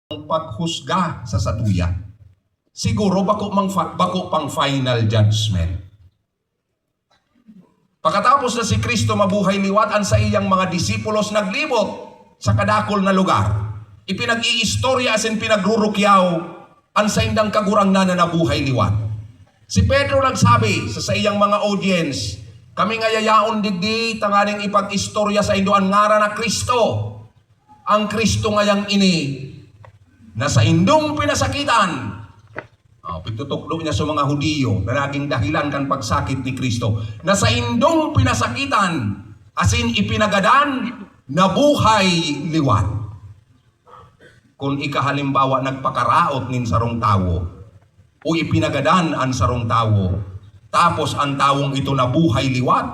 paghusga sa satuya. Siguro bako pang final judgment. Pagkatapos na si Kristo mabuhay liwat, ang sa iyang mga disipulos naglibot sa kadakol na lugar. Ipinag-iistorya asin pinagrurukyaw ang sa indang kagurang na nabuhay liwat. Si Pedro nagsabi sa iyang mga audience, kami nga yayaon digdi tanganing ipag-istorya sa indo ang ngara na Kristo. Ang Kristo ngayang ini na sa indong pinasakitan. Pitutuklo niya sa mga Hudiyo na naging dahilan kan pagsakit ni Kristo. Na sa indong pinasakitan, asin ipinagadan, nabuhay liwat. Kung ikahalimbawa nagpakaraot nin sarong tawo, o ipinagadan ang sarong tawo, tapos ang tawong ito nabuhay liwat,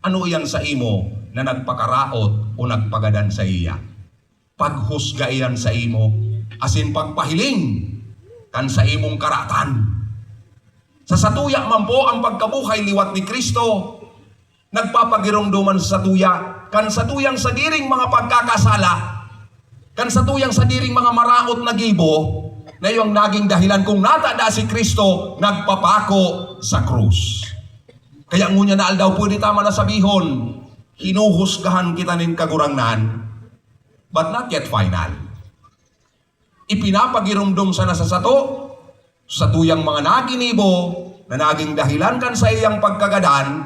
ano iyan sa imo na nagpakaraot o nagpagadan sa iya? Paghusga iyan sa imo, asin pagpahiling kan sa imong karatan. Sa satuya man po ang pagkabuhay liwat ni Kristo, nagpapagirongduman sa satuya, kan satuyang sa diring mga pagkakasala, kan satuyang sa diring mga maraot na gibo, na yung naging dahilan kung natada si Kristo, nagpapako sa krus. Kaya ngunya na aldaw pwede tama na sabihon, hinuhusgahan kita nin kagurangnan, but not yet final. Ipinapagirumdum sana sa satuyang mga naginibo na naging dahilan kan sa iyang pagkagadan,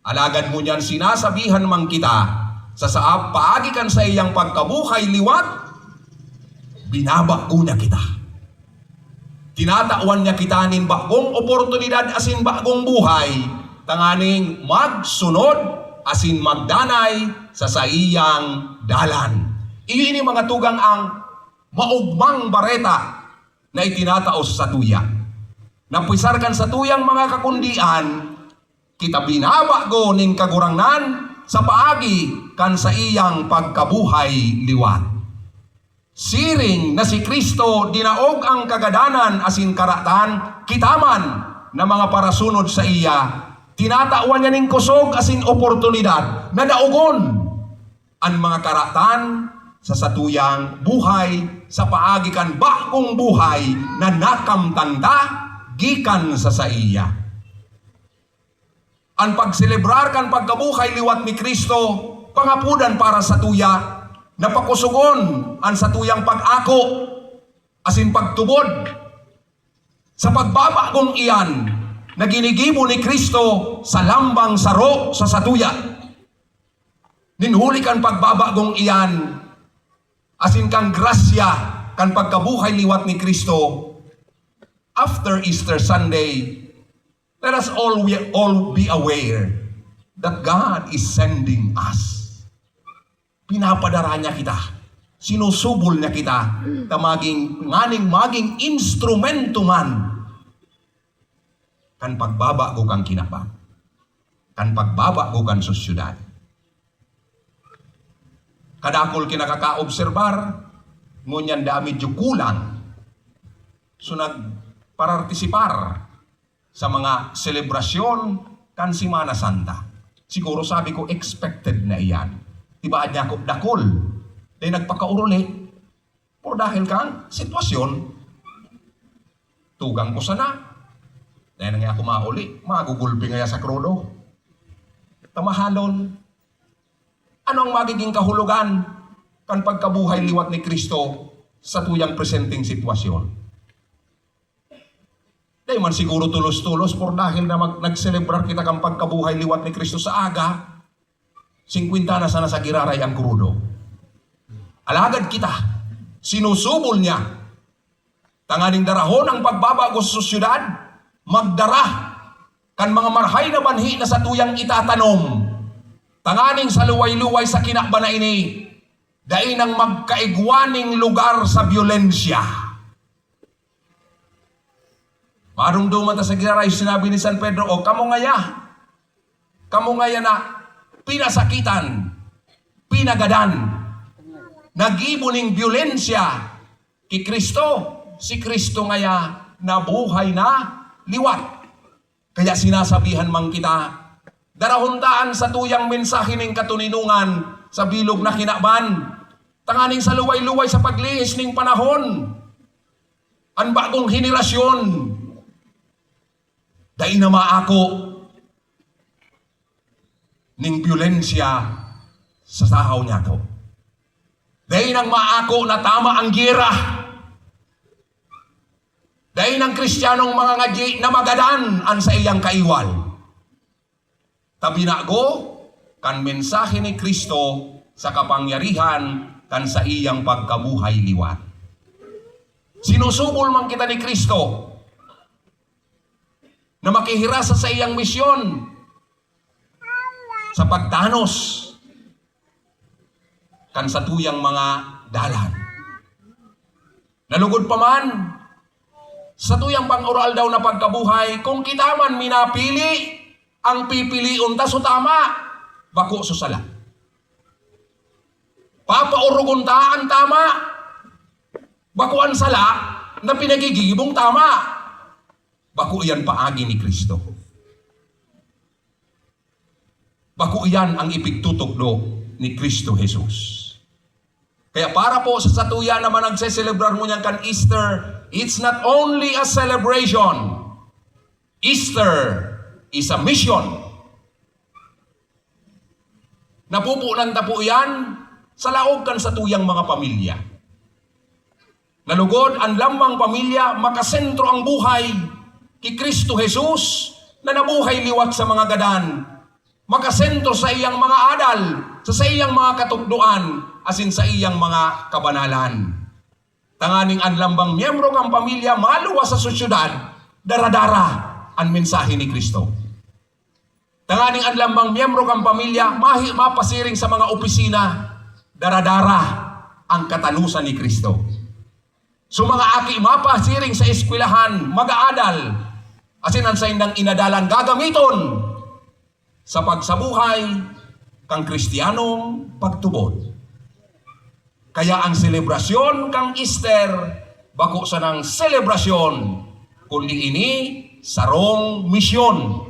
alagad mo niyan sinasabihan mang kita, sa saap paagi kan sa iyang pagkabuhay liwat, binabago niya kita. Tinatawan niya kita nin bagong oportunidad asin bagong buhay, tanganing magsunod asin magdanay sa iyang dalan. Iyon ni mga tugang ang maugmang bareta na itinataos sa tuya. Napisarkan sa tuyang mga kakundian, kita binabago ning kagurangnan sa paagi kan sa iyang pagkabuhay liwat. Siring na si Kristo dinaog ang kagadanan asin karatan, kitaman na mga parasunod sa iya, tinatawan niya ning kusog asin oportunidad na daugon ang mga karatan sa satuyang buhay, sa paagi kan bakong buhay na nakamtanda gikan sa iya. Ang pagselebrar kan pagkabuhay liwat ni Kristo, pangapudan para sa tuya, napakusugon ang satuyang pag-ako, asin pagtubod. Sa pagbabagong iyan, na ginigibo ni Kristo sa lambang saro sa satuya. Ninhuli kan pagbabagong iyan, asin kang grasya kan pagkabuhay liwat ni Kristo. After Easter Sunday, let us all be aware that God is sending us. Pinapadara niya kita, sinusubol niya kita, na maging instrumento man kan pagbabago kang kinabang, kan pagbabago kang sosyudad. Kadakol kinakaka-obserbar, ngunyan dami medyo kulang. So nagparartisipar sa mga selebrasyon kan Semana Santa. Siguro sabi ko, expected na iyan. Diba niya ko dakol? Dahil nagpakauruli. Por dahil kang sitwasyon, tugang ko sana. Dahil nga ako mauli, magugulpi nga sa krodo. Tamahalon. Ano ang magiging kahulugan kan pagkabuhay liwat ni Kristo sa tuyang presenting sitwasyon? Dahil man siguro tulos-tulos por dahil na nagselebrar kita kan pagkabuhay liwat ni Kristo sa aga, 50 na sana sa giraray ang krudo. Alagad kita, sinusubol niya, tanganing darahon ang pagbabago sa sosyudad, magdara kan mga marhay na banhi na sa tuyang itatanom, tanganing sa luway-luway sa kinakba na ini, dahil nang magkaigwaning lugar sa biolensya. Marumduman ta sa giraray, sinabi ni San Pedro, o kamo ngaya na pinasakitan, pinagadan, nagibuning biolensya kay Kristo, si Kristo ngaya nabuhay na liwat. Kaya sinasabihan mang kita, darahuntaan sa tuyang mensahe ng katuninungan sa bilog na kinakban, Tanganing sa luway-luway sa paglihis ning panahon. Ang bagong henerasyon. Dahil na maako ning byulensya sa sahaw niya to. Dahil nang maako na tama ang gira. Dahil ng Kristiyanong mga ngaji na magadan ang sa iyang kaiwal. Tabinago kan mensahe ni Kristo sa kapangyarihan kan sa iyang pagkabuhay liwat. Sinusubol man kita ni Kristo na makihirasa sa iyang misyon sa pagtanos kan sa tuyang mga dalan. Nalugod pa man sa tuyang pang-oral daw na pagkabuhay, kung kita man minapili ang pipiliun ta so tama, bako so sala. Papaurugon ta ang tama, bako ang sala na pinagigibong tama. Bako iyan paagi ni Kristo. Bako iyan ang ipigtutugdo ni Kristo Jesus. Kaya para po sa satuya naman nagseselebrar mo niyan kan Easter, it's not only a celebration. Easter is a mission. Napupunan ta po yan sa laog kan sa tuyang mga pamilya. Nalugod ang lamang pamilya, makasentro ang buhay kay Kristo Jesus na nabuhay liwat sa mga gadan. Makasentro sa iyang mga adal, sa iyang mga katukduan, asin sa iyang mga kabanalan. Tanganing ang lambang miyembro kang pamilya maluwa sa sosyudad, daradara ang mensahe ni Kristo. Tanganing ang lambang miyembro kang pamilya mapasiring sa mga opisina, daradara ang katanusan ni Kristo. So mga aki mapasiring sa eskwelahan, mag-aadal, asin ang sa indang inadalan gagamiton sa pagsabuhay kang Kristiyanong pagtubod. Kaya ang selebrasyon kang Easter, bako sa ng selebrasyon, kundi ini sarong misyon.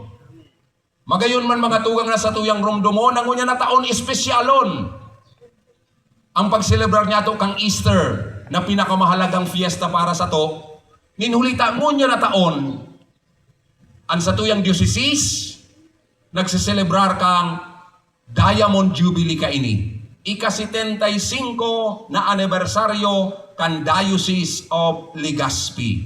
Magayon man mga tugang na sa tuyang rumdumo, nangunya na taon espesyalon. Ang pagselebrar niya to kang Easter, na pinakamahalagang fiesta para sa to, ninhulita ngunya na taon, ang sa tuyang diocese, nagsiselebrar kang Diamond Jubilee ka ini. Ika-75 na anibersaryo kan Diocese of Legazpi.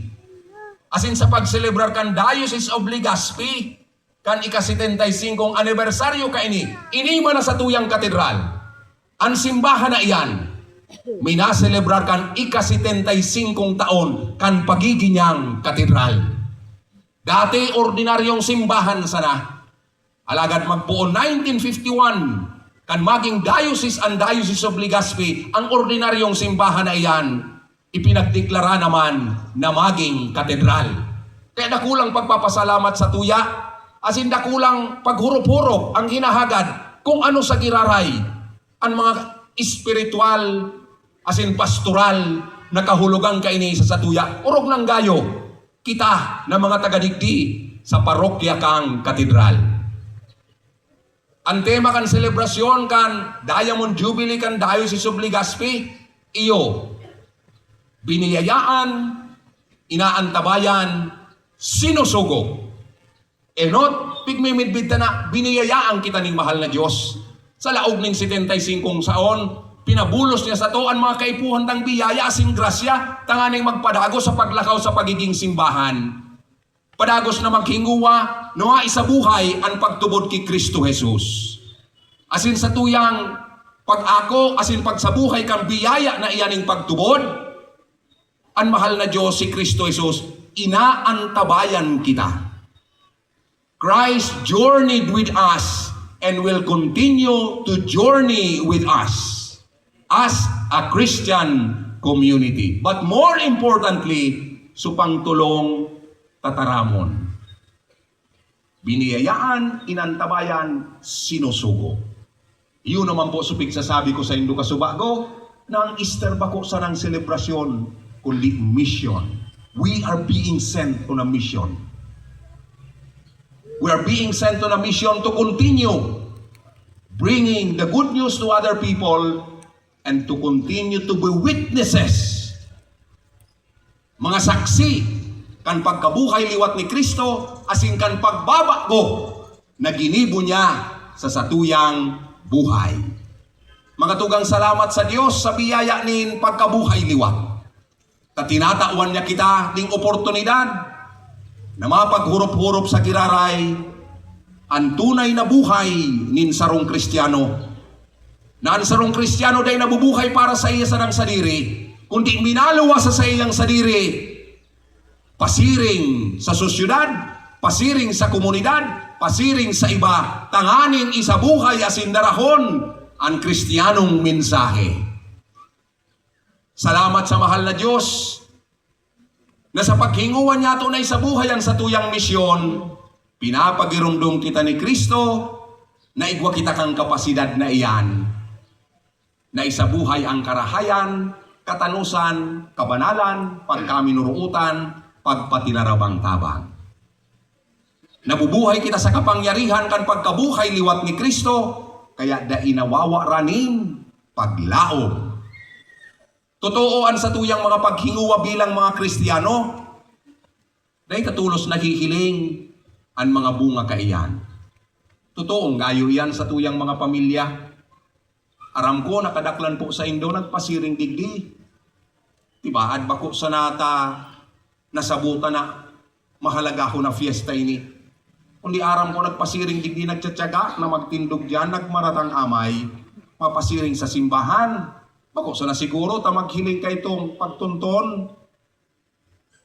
Asin sa pagselebrar kan Diocese of Legazpi, kan ika-75 anibersaryo ka ini man na sa tuyang katedral. Ang simbahan na iyan, minaselebrar kan ika-75 taon kan pagiging katedral. Dati ordinaryong simbahan sana. Alagad magpuon 1951 kan maging diocese ang Diocese of Legazpi, ang ordinaryong simbahan na iyan ipinagdeklara naman na maging katedral. Kaya nakulang pagpapasalamat sa tuya, asin nakulang paghurup-hurup ang hinahagad kung ano sa giraray ang mga espiritual asin pastoral na kahulugang kaini sa satuya. Urog ng gayo kita na mga taga-digdi sa parokya kang katedral. Ang tema kan selebrasyon kan Diamond Jubilee kan Diocese of Legazpi, iyo biniyayaan, inaantabayan, sinusugo. Enot, pigmimidbid na biniyayaan kita ning mahal na Diyos. Sa laog ning 75 saon, pinabulos niya sa to ang mga kaipuhan ng biyaya asin grasya, tanganing magpadago sa paglakaw sa pagiging simbahan. Padagos na maghinguwa, noa isabuhay ang pagtubod kay Kristo Jesus. Asin sa tuyang pag-ako, asin pagsabuhay kang biyaya na iyaning pagtubod, ang mahal na Diyos si Kristo Jesus, inaantabayan kita. Christ journeyed with us and will continue to journey with us as a Christian community. But more importantly, supang tulong tataramon. Biniyayaan, inantabayan, sinusugo. Iyon naman po supig sasabi ko sa indo kasubago, na ang Easter bako sa ng selebrasyon, kundi mission. We are being sent on a mission. We are being sent on a mission to continue bringing the good news to other people and to continue to be witnesses, mga saksi, kan pagkabuhay liwat ni Kristo, asin kan pagbabago na ginibo niya sa satuyang buhay. Mga tugang salamat sa Diyos sa biyaya nin pagkabuhay liwat. Tatinatawan niya kita ding oportunidad na mapaghurup-hurup sa kiraray ang tunay na buhay nin sarong Kristiyano. Na ang sarong Kristiyano day nabubuhay para sa iya sa nang sadiri, kundi minaluwa sa iyang sadiri, pasiring sa sosyudad, pasiring sa komunidad, pasiring sa iba, tanganin isa buhay asin darahon ang Kristiyanong mensahe. Salamat sa mahal na Diyos na sa paghinguan niya tunay sa buhay ang satuyang misyon, pinapagirumdum kita ni Kristo na igwa kita kang kapasidad na iyan, na isabuhay ang karahayan, katanusan, kabanalan, pagkaminuruutan, pagpatinarabang tabang. Nabubuhay kita sa kapangyarihan kan pagkabuhay liwat ni Kristo, kaya da inawawa ranin paglaom. Totoo ang satuyang mga paghinguwa bilang mga Kristiyano, dahil katulos nahihiling ang mga bunga kaiyan. Totoong gayo yan sa tuyang mga pamilya. Aram ko, nakadaklan po sa Indo, nagpasiring digdi. Diba, ad bako sa nata, nasabuta na mahalaga ko na fiesta ini. Kundi aram ko, nagpasiring digdi, nagtsatsaga na magtindog dyan, nagmaratang amay, mapasiring sa simbahan. Bako sa na siguro, ta maghiling kay itong pagtunton.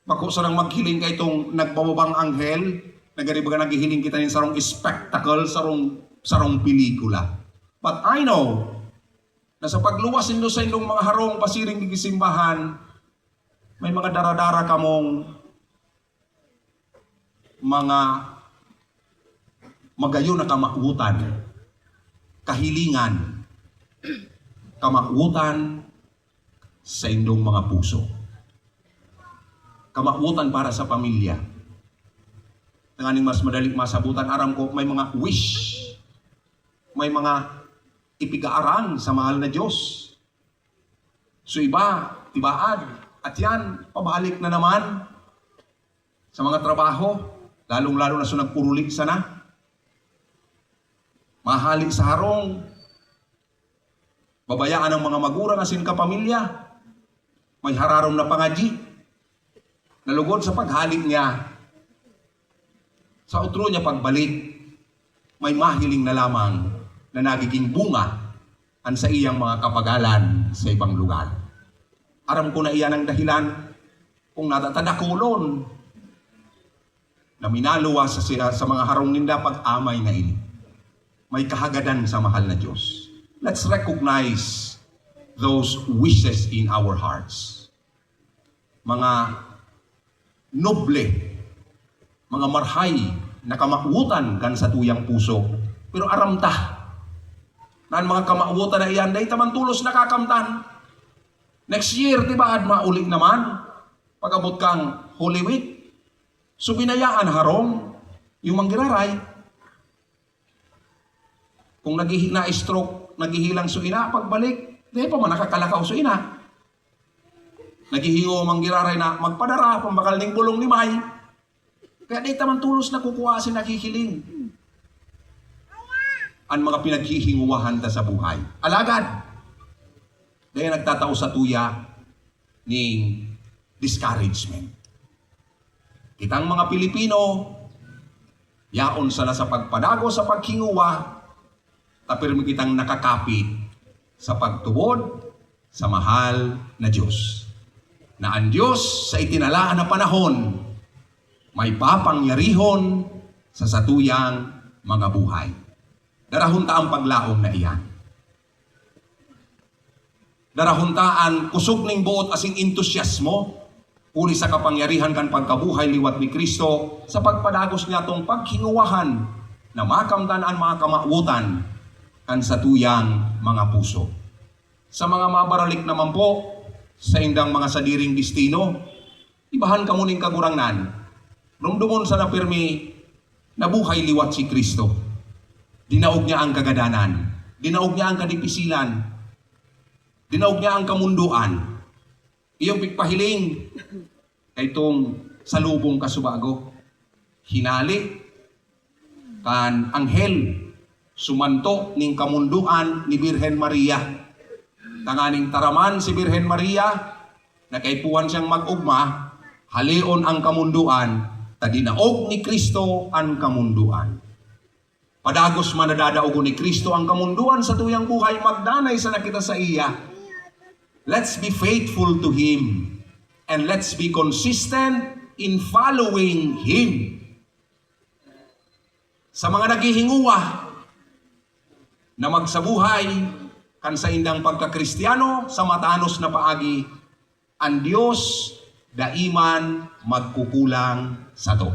Bako sa nang maghiling kay itong nagbababang anghel, nagaribaga naghihiling kita ng sarong spectacle, sarong pelikula. But I know, na sa pagluwas nindo sa indong mga harong pasiring gisimbahan, may mga daradara kamong mga magayon na kamakutan, kahilingan, kamakutan sa indong mga puso. Kamakutan para sa pamilya. Tanganing mas madaling masabutan, aram ko may mga wish, may mga ipigaarang sa mahal na Diyos. So iba, tibaad, at yan, pabalik na naman sa mga trabaho, lalong-lalo na sa nagpurulik sana. Mahalik sa harong, babayaan ng mga magurang asin kapamilya, may hararom na pangaji, nalugod sa paghalik niya, sa utro niya pagbalik, may mahiling na lamang na nagiging bunga ang sa iyang mga kapagalan sa ibang lugar. Aram ko na iyan ang dahilan kung natatadakulon na minaluwa sa mga harong ninda pag-amay na ini. May kahagadan sa mahal na Diyos. Let's recognize those wishes in our hearts. Mga noble, mga marhay na kamakutan kan sa tuyang puso. Pero aramta, na mga kamautan na iyan, dahil taman tulos nakakamtan. Next year, di ba, maulit naman, pag-abot kang Holy Week. So, binayaan harong, yung manggiraray. Kung na-stroke, naghihilang suina, pagbalik, di pa man nakakalakaw suina. Naghihingo manggiraray na magpadara, pambakal ning bulong ni May. Kaya di taman tulos na kukuha si nakikiling ang mga pinaghihinguwahan ta sa buhay. Alagad, dahil nagtatao sa tuya ni discouragement. Kitang mga Pilipino, yaon sala sa pagpadago sa paghinguwa, tapirmi kitang nakakapit sa pagtubod sa mahal na Diyos. Na ang Diyos sa itinalaan na panahon, may papangyarihon sa satuyang mga buhay. Darahunta ang paglaom na iyan. Darahunta ang kusog ning buot asing entusiasmo uli sa kapangyarihan kan pagkabuhay liwat ni Kristo sa pagpadagos niya tong paghinguwahan na makamtan ang mga kamautan kan sa tuyang mga puso. Sa mga mabaralik naman po sa indang mga sadiring destino, ibahan ka muning kagurangnan, rumdumon sa napirmi na buhay liwat si Kristo. Dinaog niya ang kagadanan. Dinaog niya ang kadipisilan. Dinaog niya ang kamunduan. Iyong pigpahiling kay itong salubong kasubago. Hinali kan anghel sumanto ning kamunduan ni Birhen Maria. Tanganing taraman si Birhen Maria na kaypuan siyang mag-ugma, halion ang kamunduan, taginaog ni Kristo ang kamunduan. Padagos man nadadaogo ni Kristo ang kamunduan sa tuyang buhay, magdanay sa nakita sa iya. Let's be faithful to Him and let's be consistent in following Him. Sa mga naghihinguwa na magsabuhay kan sa indang pagkakristyano sa matanos na paagi, ang Diyos daiman magkukulang sa to.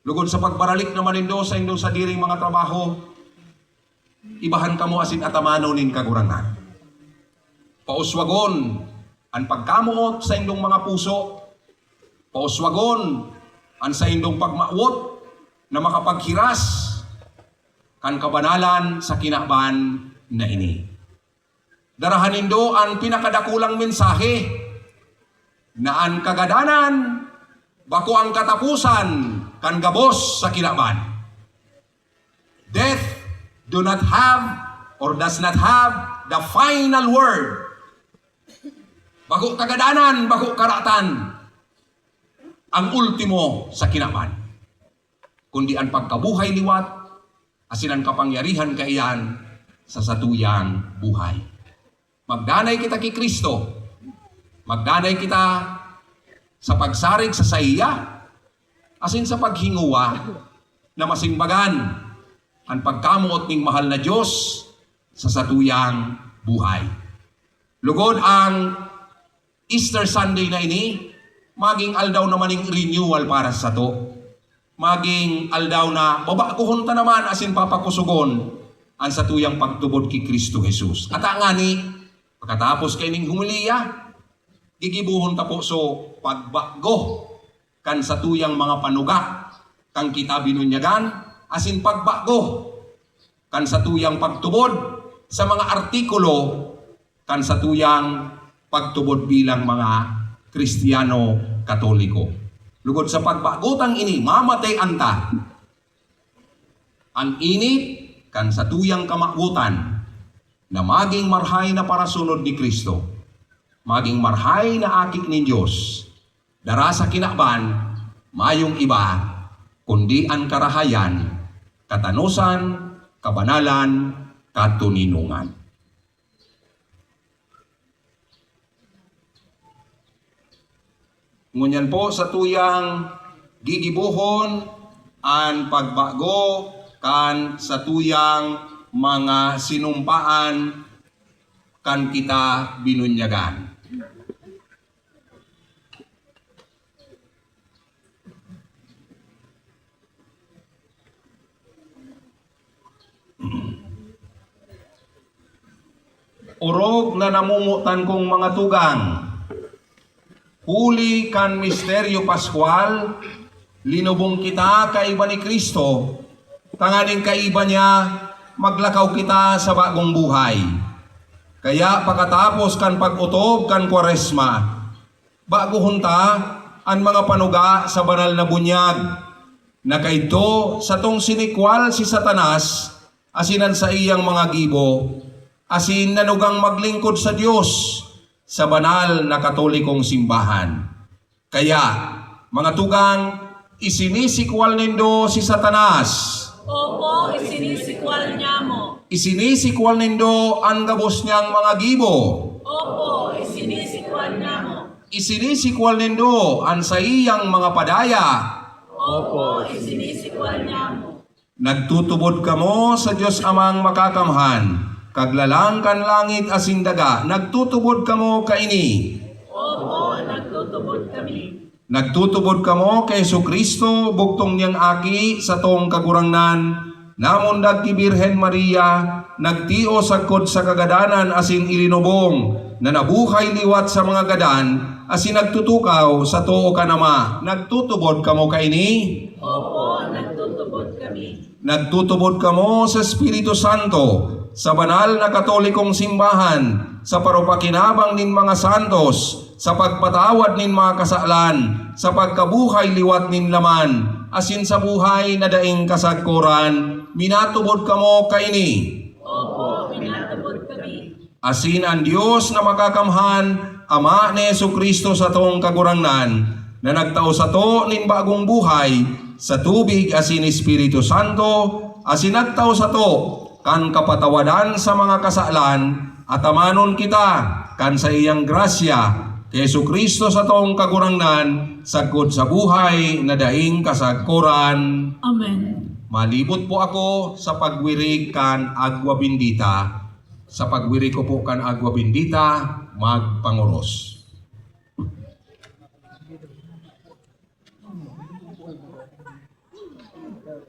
Lugod sa pagbaralik naman nindo sa indo sa diring mga trabaho, ibahan kamo asin atamano nin kagurangan. Pauswagon ang pagkamuot sa indong mga puso, pauswagon ang sa indong pagmaawot na makapaghiras kan kabanalan sa kinaban na ini. Darahan nindo ang pinakadakulang mensahe na ang kagadanan bako ang katapusan kan gabos sa kinaban. Death do not have or does not have the final word. Bako kagadanan, bako karatan ang ultimo sa kinaban. Kundi ang pagkabuhay liwat, asin ang kapangyarihan kaiyan sa satuyang buhay. Magdanay kita kay Kristo. Magdanay kita sa pagsarig sa saya, asin sa paghinguwa na masimbagan ang pagkamuot ning mahal na Diyos sa satuyang buhay. Lugod ang Easter Sunday na ini, maging aldaw naman ng renewal para sa to. Maging aldaw na babakuhon ta naman asin papakusugon ang satuyang pagtubod kay Kristo Jesus. At nga ni, pagkatapos kay ning humiliya, gigibuhon ta po so pagbago kan satuyang mga panuga kang kita binunyagan, asin pagbago kan satuyang pagtubod sa mga artikulo kan satuyang pagtubod bilang mga Kristiyano Katoliko. Lugod sa pagbagotang ini, mamatay anta. Ang init kan satuyang kamagutan na maging marhay na parasunod ni Kristo, maging marhay na akik ni Diyos, dara sa kinaban, mayong iba, kundi ang karahayan, katanusan, kabanalan, katuninungan. Ngunyan po sa tuyang gigibuhon ang pagbago kan sa tuyang mga sinumpaan kan kita binunyagan. Urog na namumutan kong mga tugang, huli kan misteryo Pascual, linubong kita kaiba ni Kristo, tanganing kaiba niya, maglakaw kita sa bagong buhay. Kaya pagkatapos kan pag-utob kan Kwaresma, bago hunta ang mga panuga sa banal na bunyag, na kaito sa tong sinikwal si Satanas, asinan sa iyang mga gibo, asin nanugang maglingkod sa Diyos sa banal na katolikong simbahan. Kaya, mga tugang, isinisikwal nindo si Satanas. Opo, isinisikwal niya mo. Isinisikwal nindo ang gabos niyang mga gibo. Opo, isinisikwal niya mo. Isinisikwal nindo ang sa iyang mga padaya. Opo, isinisikwal niya mo. Nagtutubod kamo sa Diyos amang makakamhan, kaglalang kan langit asin daga, nagtutubod kamo kaini. Opo, nagtutubod kami. Nagtutubod kamo kay Jesucristo, buktong niyang aki sa tong kagurangnan, namon dagiti Birhen Maria, nagtio sagkod sa kagadanan asin ilinubong, na nabuhay liwat sa mga gadan, asin nagtutukaw sa too kanama. Nagtutubod kamo kaini. Opo, nagtutubod kami. Nagtutubod kamo sa Espiritu Santo, sa banal na katolikong simbahan, sa parupakinabang nin mga santos, sa pagpatawad nin mga kasalan, sa pagkabuhay liwat nin laman, asin sa buhay na daing kasagkuran, minatubod kamo kaini. Opo, pinatubod kami. Asin ang Diyos na makakamhan, Ama ni Jesucristo sa tong kagurangnan, na nagtao sa to nin bagong buhay, sa tubig asin Espiritu Santo, asin nagtao sa to, kan kapatawadan sa mga kasalan, at amanon kita, kan sa iyang grasya, kay Jesucristo sa tong kagurangnan, sagkod sa buhay na daing kasagkuran. Amen. Malibot po ako sa pagwirig kan agwa bendita. Sa pagwirig ko po kan agwa bendita, magpanguros. Sa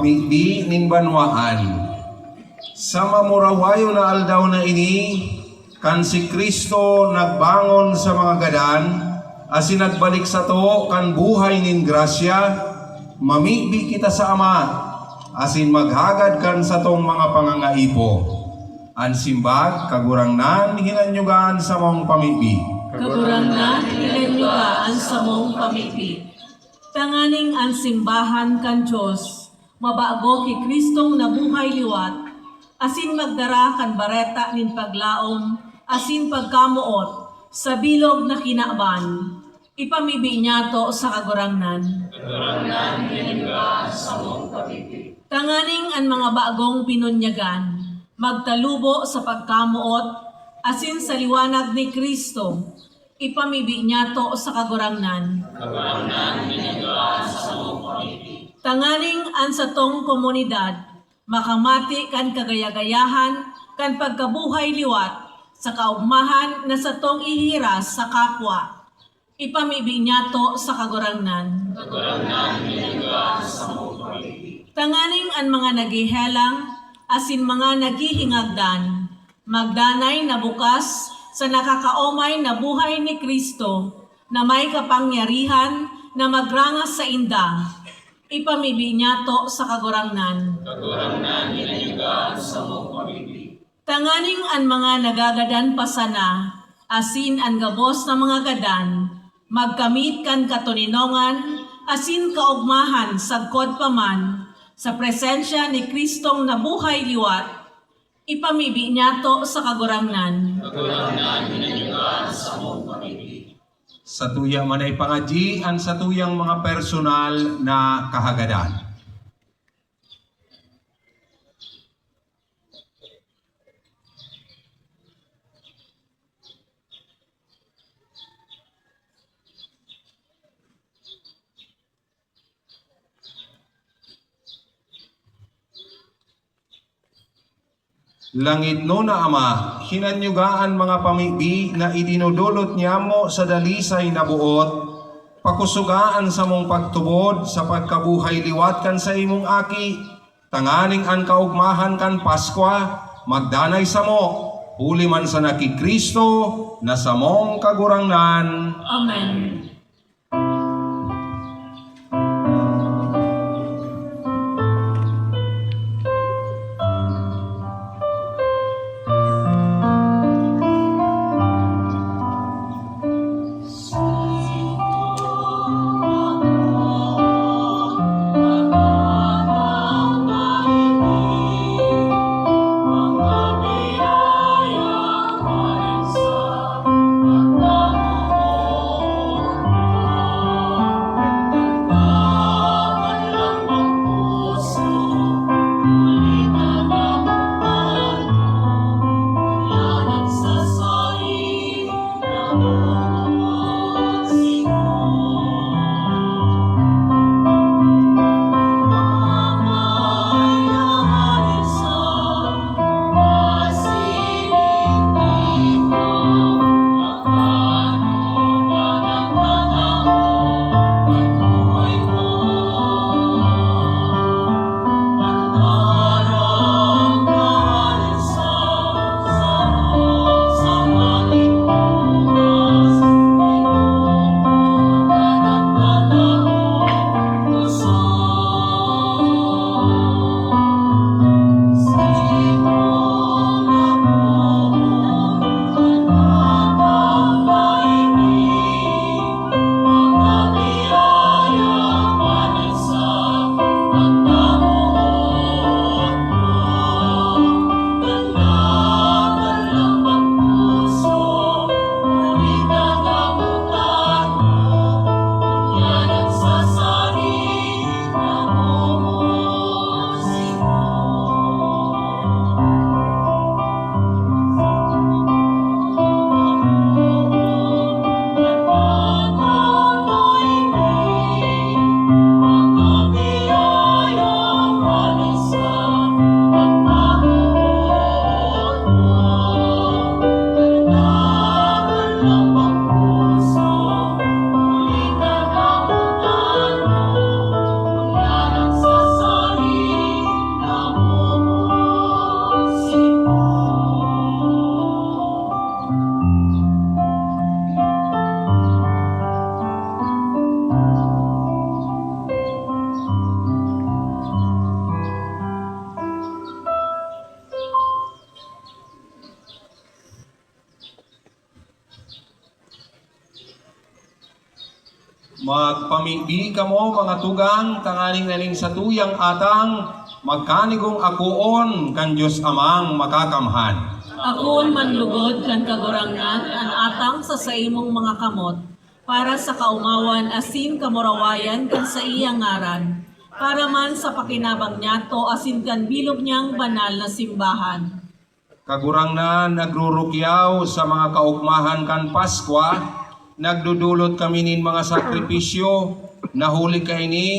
pamibi ning banwaan. Sa mamurawayo na aldaw na ini, kan si Kristo nagbangon sa mga gadan, asin nagbalik sa to kan buhay nin grasya, mamibi kita sa Ama, asin maghagad kan sa tong mga pangangaipo. An simbag, kagurangnan, hinanyugaan sa mong pamibi. Kagurangnan, hinanyugaan sa mong pamipi. Tanganing ang simbahan kan Diyos, mabago ki Kristong nabuhay liwat, asin magdara kan bareta nin paglaom, asin pagkamuot, sa bilog na kinaban, ipamibi niya to sa kagurangnan. Kagurangnan, hinanyugaan sa mong pamipi. Tanganing ang mga bagong pinunyagan, magtalubo sa pagkamuot, asin sa liwanag ni Kristo, ipamibi niya to sa kagurangnan. Kagurangnan, hinanyugaan sa mong pamipi. Tanganing ang sa tong komunidad, makamati kan kagayagayahan, kan pagkabuhay liwat, sa kaugmahan na sa tong ihiras sa kapwa, ipamibi niya to sa kagurangnan. Kagurangnan, hinanyugaan sa mong pamipi. Tanganing ang mga nagihelang, asin mga naghihingagdan, magdanay na bukas sa nakakaomay na buhay ni Kristo na may kapangyarihan na magrangas sa inda, ipamibi niya to sa kagurangnan. Kagurangnan, hinanyugaan sa mong pamipi. Tanganing ang mga nagagadan pasana, asin ang gabos na mga gadan, magkamit kan katuninongan, asin kaugmahan sagkod paman, sa presensya ni Kristong nabuhay liwat, ipamibi niya to sa kagurangnan. Kagurangnan, hinanyugaan sa mong pamipi. Sa tuyang manay pangaji, ang sa tuyang mga personal na kahagadan. Langit no na Ama, hinanyugaan mga pamibi na idinudulot niya mo sa dalisay na buot, pakusugaan sa mong pagtubod sa pagkabuhay liwat kan sa imong aki, tanganing an kaugmahan kan Paskwa, magdanay sa mo, huli man sa naki Kristo, na sa mong kagurangnan. Amen. Magpamibi kamo mga tugang, tanganing naning sa tuyang atang, magkanigong akuon kan Diyos amang makakamhan. Akoon manlugod kan kagurangan an atang sa imong mga kamot, para sa kaumawan asin kamurawayan kan sa iyang ngaran, para man sa pakinabang niyato asin kan bilog niyang banal na simbahan. Kagurangnan nagrurukyaw sa mga kaugmahan kan Paskwa, nagdudulot kami nin mga sakripisyo, nahuli kay ni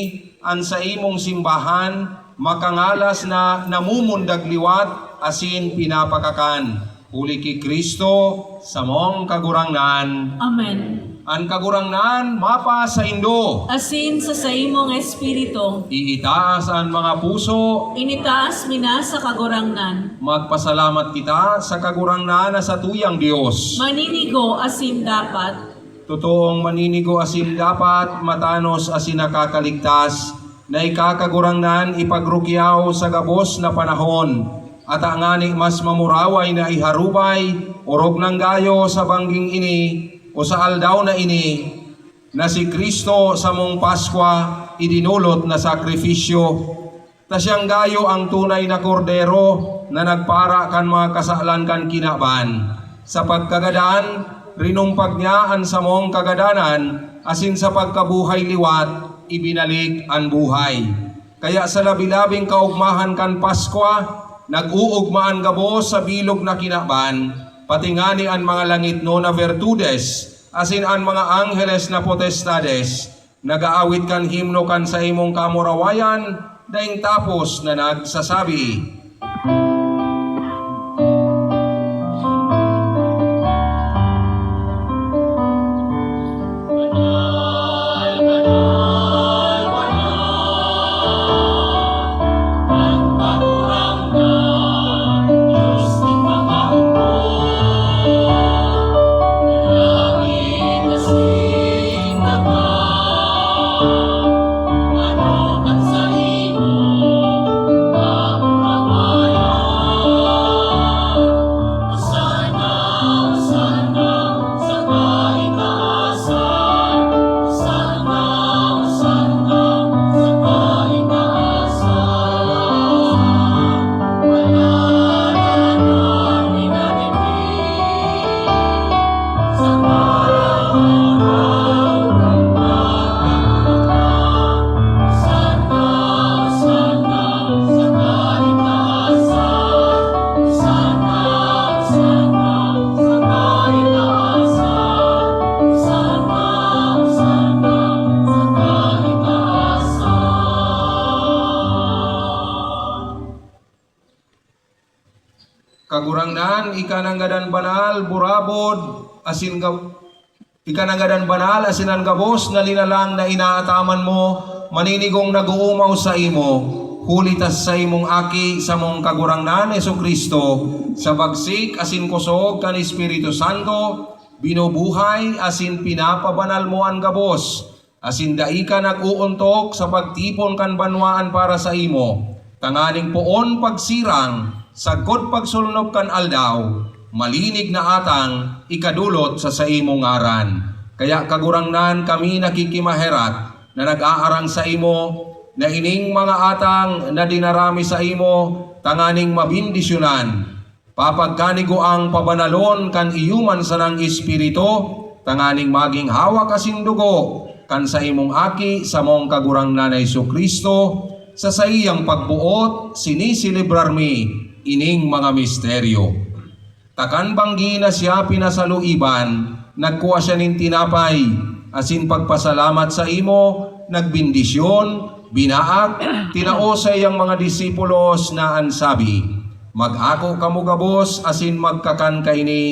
an sa imong simbahan, makangalas na namumundag liwat asin pinapakakan. Huli ki Kristo sa mong kagurangnan. Amen. Ang kagurangnan mapa sa Indo. Asin sa imong espiritu, Iitaas ang mga puso. initaas mina sa kagurangnan. Magpasalamat kita sa kagurangnan na sa tuyang Diyos. Maninigo asin dapat, Totoong maninigo asin dapat, matanos asin nakakaligtas, na ikakagurangnan ipagrukyaw sa gabos na panahon, at angani mas mamuraway na iharubay, orog ng gayo sa bangging ini, o sa aldaw na ini, na si Kristo sa mong Paskwa idinulot na sakripisyo. Ta siyang gayo ang tunay na kordero na nagpara kan mga kasalan kan kinaban. Sa pagkagadaan, rinumpag niya ang samong kagadanan, asin sa pagkabuhay liwat, ibinalik ang buhay. Kaya sa labi-labing kaugmahan kan Paskwa, nag-uugmaan gabos sa bilog na kinaban, patingani ang mga langit no na virtudes, asin ang mga angheles na potestades, nagaawit kan himno kan sa imong kamurawayan, daing tapos na nagsasabi, kagurangnan ikananggadan banal burabod asin ikananggadan banal asin ang gabos na linalang na inaataman mo, maninigong naguumaw sa imo, hulitas sa imong aki sa mong kagurangnan Jesucristo, sa bagsik asin kusog kan Espiritu Santo, binubuhay asin pinapabanal mo ang gabos, asin dai ka nag-uuntok sa pagtipon kan banwaan para sa imo, tanganing poon pagsirang, sagkod pagsulnop kan aldaw, malinig na atang ikadulot sa imong ngaran. Kaya kagurangnan kami nakikimaherat na nag-aarang sa imo, na ining mga atang na dinarami sa imo, tanganing mabindisyonan. Papagkanigo ang pabanalon kan iyuman sa ng Espiritu, tanganing maging hawak asin dugo, kan sa imong aki sa mong kagurangnan na Jesucristo, sa iyang pagbuot, sinisilibrar mi, ining mga misteryo. Takan banggi na siya pinasaluiban, nagkuha siya nin tinapay, asin pagpasalamat sa imo, nagbindisyon, binaak, tinao sa iyang mga disipulos na ansabi, mag-ako kamo gabos asin magkakan kaini,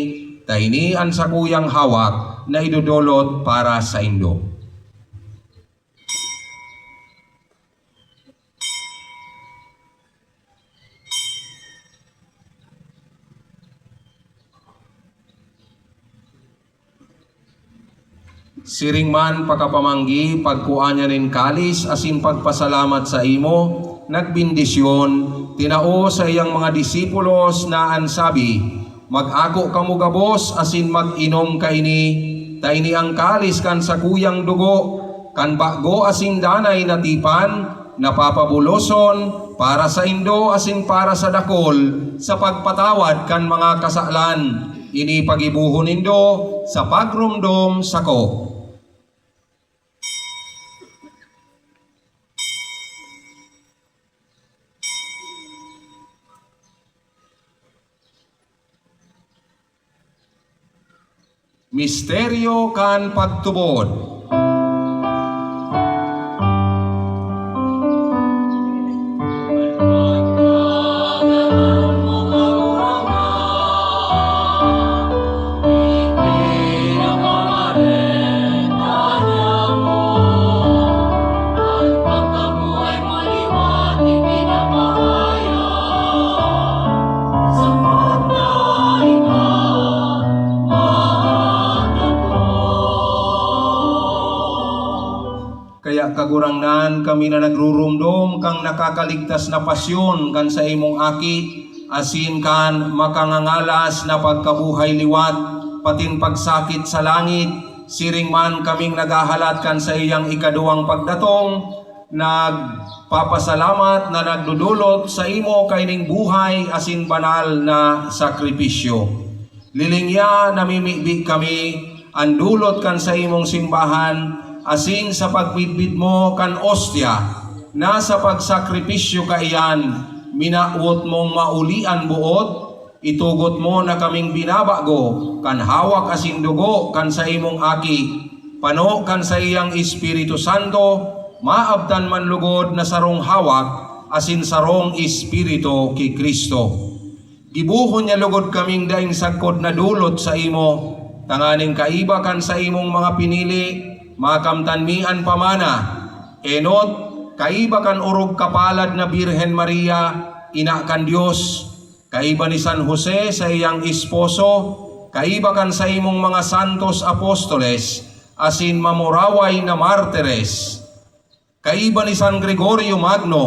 taini ang sakuyang hawak na idudulot para sa Indo. Siring man pagkapamanggi, pagkuan niya rin kalis, asin pagpasalamat sa imo, nagbindisyon, tinao sa iyang mga disipulos na ansabi, mag-ako kamo gabos, asin mag-inom kaini, taini ang kalis kan sa kuyang dugo, kan bago asin danay natipan, napapabuloson, para sa indo asin para sa dakol, sa pagpatawad kan mga kasalan, ini pagibuhon nindo sa pagrumdom sako. Misteryo kan pagtubod. Kaya kagurangnan kami na nagrurumdom kang nakakaligtas na pasyon kan sa imong aki, asin kan makangangalas na pagkabuhay liwat, patin pagsakit sa langit, siring man kaming nagahalat kan sa iyang ikaduwang pagdatong, nagpapasalamat na nagdudulot sa imo kaining buhay asin banal na sakripisyo. Lilingya namimigbi kami, andulot kan sa imong simbahan, asin sa pagbitbit mo kan ostya, na sa pagsakripisyo kaiyan, minawot mong maulian buot, itugot mo na kaming binabago, kan hawak asin dugo kan sa imong aki, pano kan sa iyang Espiritu Santo, maabdan man lugod na sarong hawak, asin sarong Espiritu ki Kristo. Gibuhon niya lugod kaming daing sagkod na dulot sa imo, tanganing kaiba kan sa imong mga pinili, makamtanmian pamana, enot, kaiba kan urog kapalad na Birhen Maria, ina kan Dios, kaiba ni San Jose sa iyang esposo, kaiba kan sa imong mga santos apostoles, asin mamuraway na martires, kaiba ni San Gregorio Magno,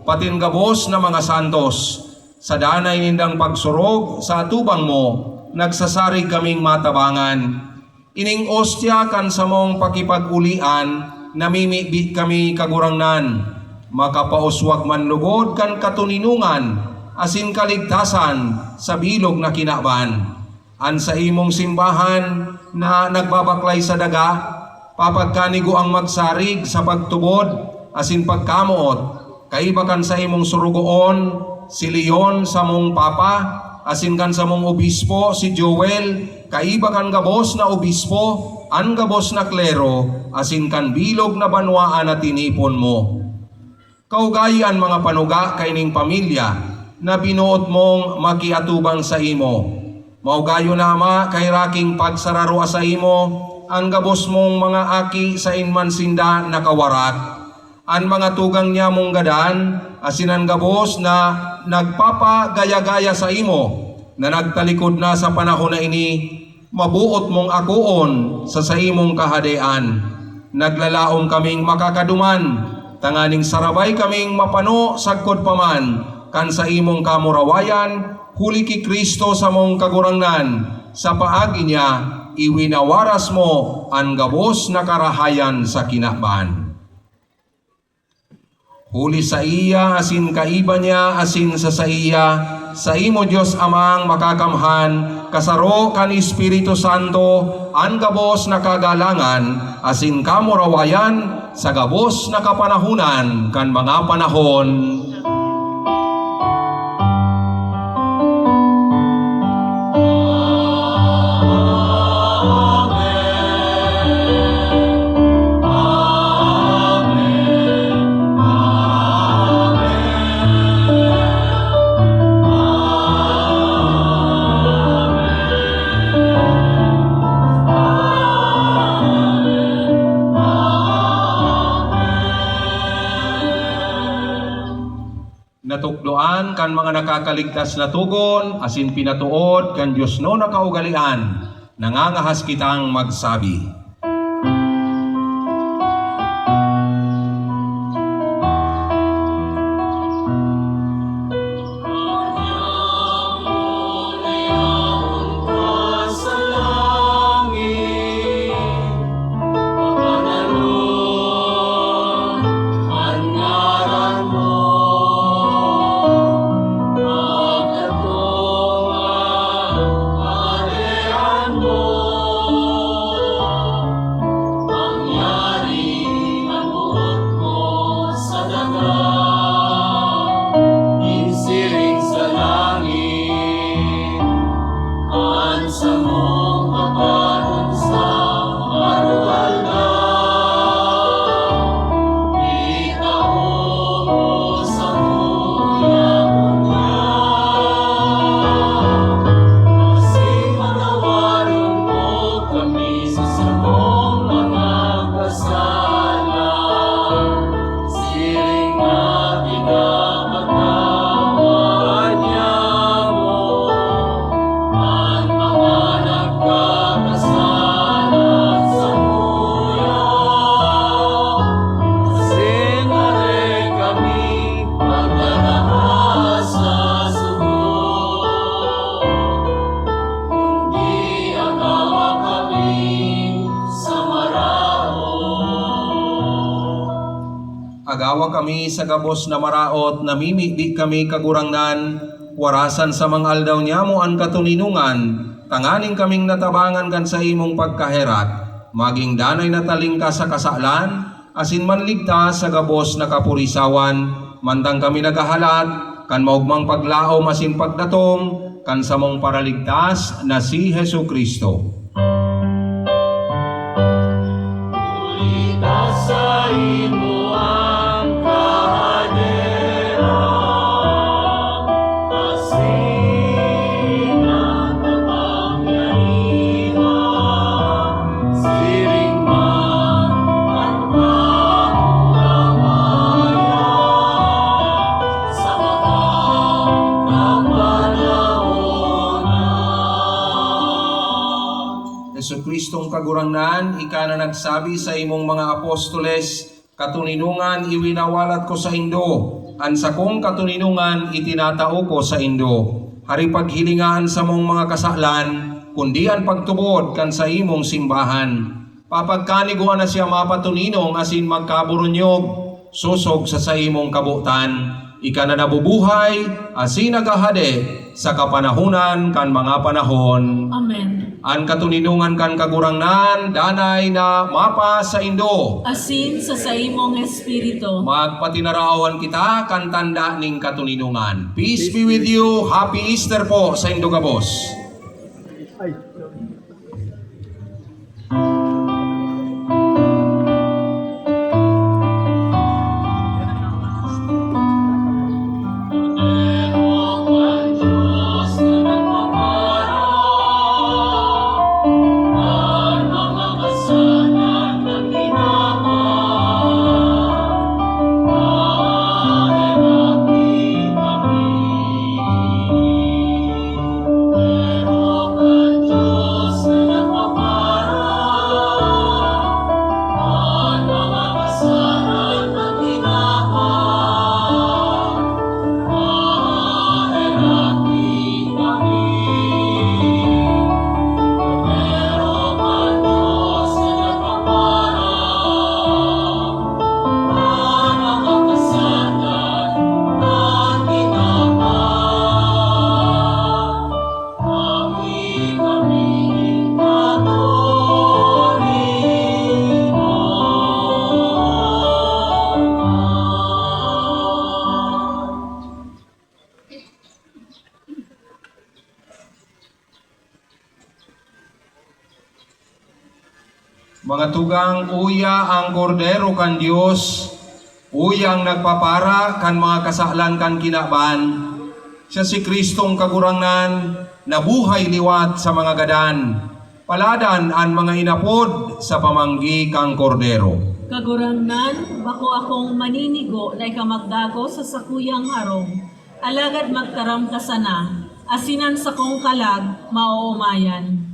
patin gabos na mga santos, sa danay nindang pagsurog sa atubang mo, nagsasarig kaming matabangan. Ining ostya kan sa mong pakipag-ulian, namimibit kami kagurangnan, makapauswag man lugod kan katuninungan, asin kaligtasan sa bilog na kinaban. An sa imong simbahan na nagbabaklay sa daga, papagkanigo ang magsarig sa pagtubod, asin pagkamuot, kaibakan sa imong surugoon, si Leon sa mong papa, asin kan sa mong obispo si Joel, kaiba kan gabos na obispo, an gabos na klero, asin kan bilog na banwaan na tinipon mo. Kaugayan mga panuga kaining pamilya, na binuot mong makiatubang sa imo. Maugayo na ama kay raking pagsararo sa imo, ang gabos mong mga aki sa inman sinda nakawarat. An mga tugang niya mong gadan, asin ang gabos na nagpapagaya-gaya sa imo, na nagtalikod na sa panahon na ini, mabuot mong akuon sa imong kahadean. Naglalaom kaming makakaduman, tanganing sarabay kaming mapano sagkod paman, kan sa imong kamurawayan, huli ki Kristo sa mong kagurangnan, sa paagi niya, iwinawaras mo ang gabos na karahayan sa kinaban. Huli sa iya, asin kaiba niya, asin sa iya, sa imo Diyos amang makakamhan, kasaro kan Espiritu Santo, ang gabos na kagalangan, asin kamurawayan, sa gabos na kapanahunan, kan mga panahon. Natukdoan kan mga nakakaligtas na tugon, asin pinatuod kan Diyos no nakaugalian, nangangahas kitang magsabi. agawa kami sa gabos na maraot, namimi di kami kagurangnan, warasan sa mga aldaw niya mo ang katuninungan, tanganing kaming natabangan kan sa imong pagkaherat, maging danay nataling ka sa kasalan, asin manligtas sa gabos na kapurisawan, mandang kami nagahalat, kan maugmang paglaom asin pagdatong, kan samong paraligtas na si Hesu Kristo. Sa imo ang kahadera, asin ang kapangyarihan, siring man ang kamurawayan, sa mga kapanahonan. Hesu Kristong kagurangnan, ika na nagsabi sa imong mga apostoles, katuninungan iwinawalat ko sa Indo, ansa kong katuninungan itinatao ko sa Indo. Hari paghilingaan sa mong mga kasalan, kundi ang pagtubod kan sa imong simbahan. Papagkaniguan na siya mapatuninong asin magkaburunyog, susog sa imong kabutan. Ika na nabubuhay, asin nagahade, sa kapanahunan kan mga panahon. Amen. Ang katuninungan kan kagurangnan, danay na mapa sa Indo. Asin sa imong espiritu. Magpatinarawan kita kan tanda ning katuninungan. Peace be with you. Happy Easter po sa Indo Gabos. Mga tugang, uya ang kordero kan Dios, uyang nagpapara kan mga kasalan kan kinaban. Siya si Kristong kagurangnan, nabuhay liwat sa mga gadan. Paladan ang mga inapod sa pamanggi kang kordero. Kagurangnan, bako akong maninigo na ikamagdago sa sakuyang harong. Alagad magtaram ka sana, asinan sa kong kalag, mauumayan.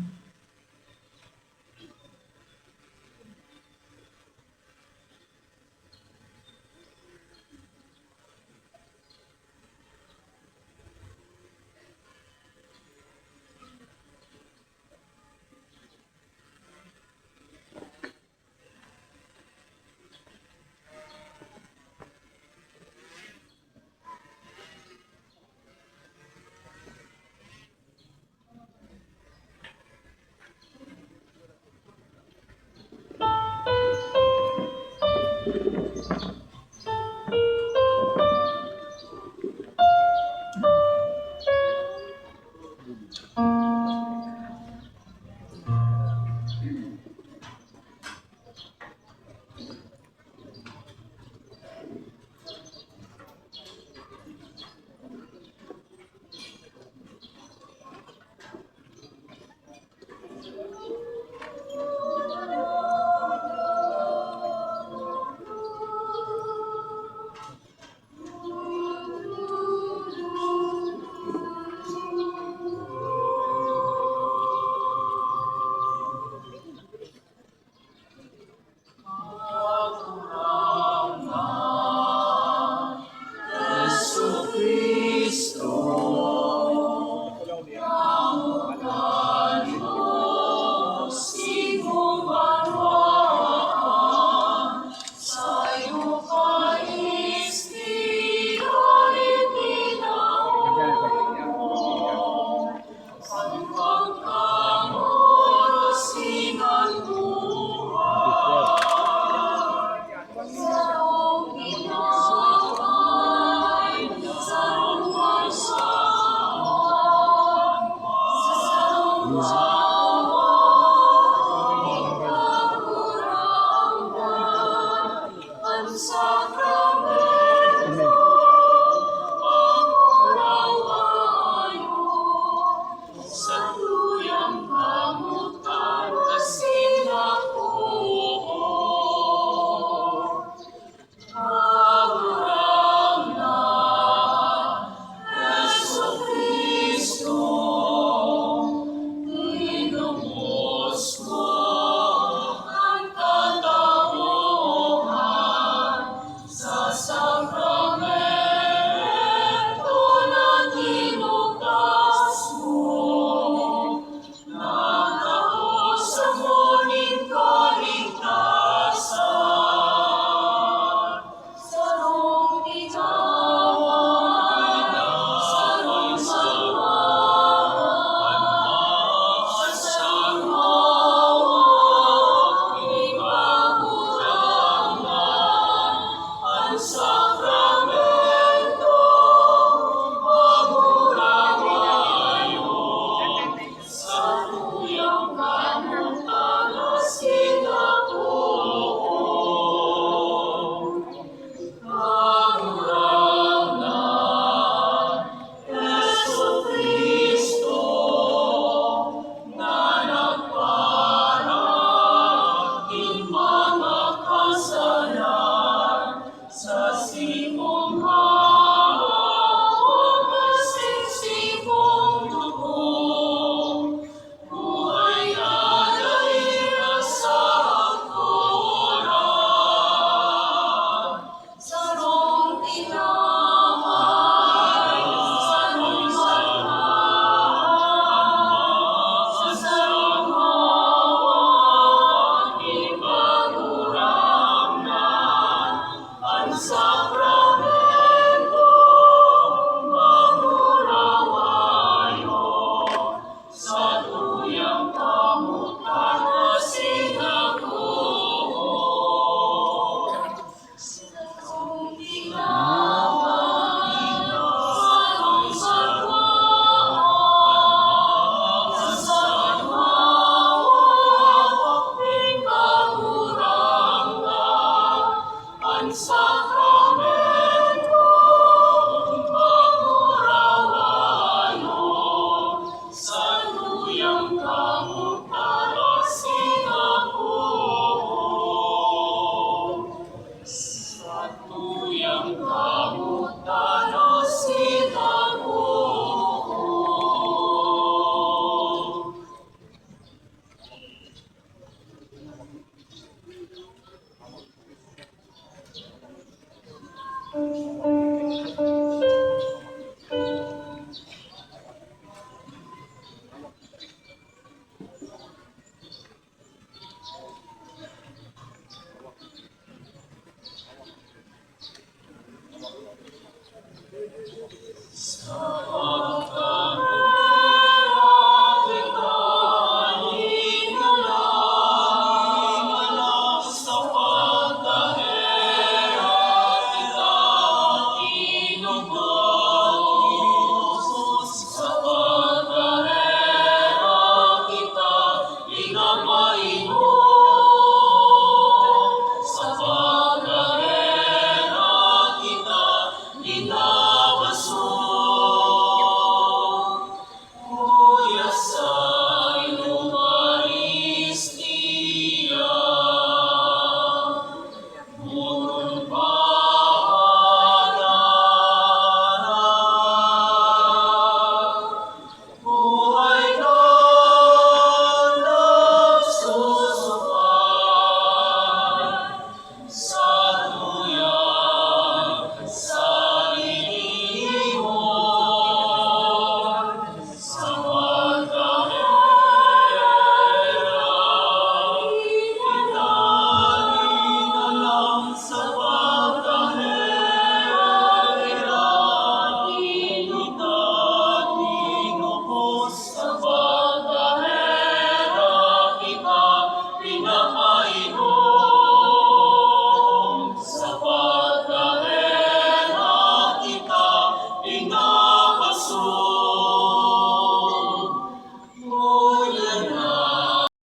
Panginoon.